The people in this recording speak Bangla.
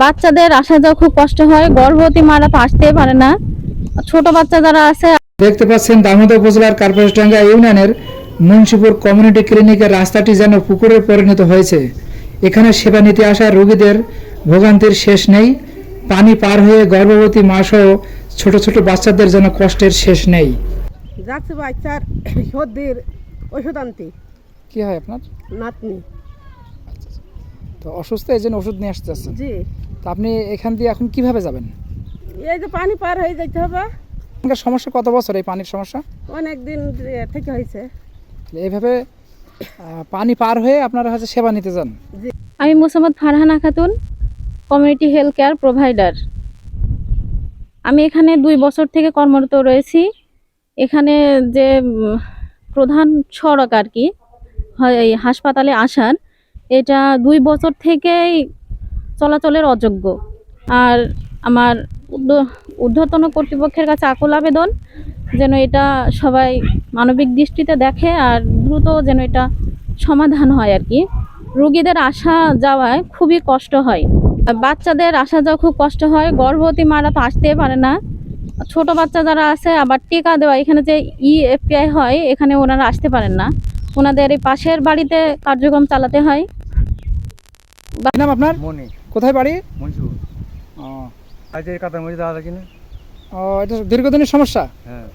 বাচ্চাদের আসা যাওয়া খুব কষ্ট হয়, গর্ভবতী মারা তো আসতেই পারে না, ছোট বাচ্চা যারা আছে। দেখতে পাচ্ছেন দামোদর উপজেলার কার্পাসডাঙ্গা ইউনিয়নের মুন্সিপুর কমিউনিটি ক্লিনিকের রাস্তাটি যেন পুকুরে পরিণত হয়েছে। এখানে সেবা নিতে আসা রোগীদের ভোগান্তির শেষ নেই। পানি পার হয়ে গর্ভবতী মা সহ ছোট ছোট বাচ্চাদের যেন কষ্টের শেষ নেই। যাচ্ছে বাচ্চার সর্দির ওষুধ আনতে। কি হয় আপনার? নাতনি। তো অসুস্থ, এই জন্য ওষুধ নিয়ে আসতে যাচ্ছেন। জি। তো আপনি এখান দিয়ে এখন কিভাবে যাবেন? এই যে পানি পার হয়ে যেতে হবে। আপনার সমস্যা কত বছর, এই পানির সমস্যা? অনেক দিন থেকে হয়েছে। এইভাবে পানি পার হয়ে আপনারা হচ্ছে সেবা নিতে যান। আমি Mosammat Farhana Khatun, community health care provider. আমি এখানে 2 বছর থেকে কর্মরত রয়েছি। এখানে যে প্রধান সড়ক আর কি হয় এই হাসপাতালে আসার, এটা 2 বছর থেকেই চলাচলের অযোগ্য। আর আমার ঊর্ধ্বতন কর্তৃপক্ষের কাছে আকুল আবেদন যেন এটা সবাই মানবিক দৃষ্টিতে দেখে আর দ্রুত যেন এটা সমাধান হয় আর কি। রোগীদের আসা যাওয়ায় খুবই কষ্ট হয়, বাচ্চাদের আসা যাওয়া খুব কষ্ট হয়, গর্ভবতী মারা তো আসতেই পারে না, ছোট বাচ্চা যারা আছে। আবার টিকা দেওয়া, এখানে যে EFPI হয় এখানে ওনারা আসতে পারেন না, ওনাদের এই পাশের বাড়িতে কার্যক্রম চালাতে হয়। কি নাম আপনার? মনি কোথায় বাড়ি? মনসুর ও, আজ এই কাতার মধ্যে দাঁড়া কিনা। ও, এটা দীর্ঘদিনের সমস্যা। হ্যাঁ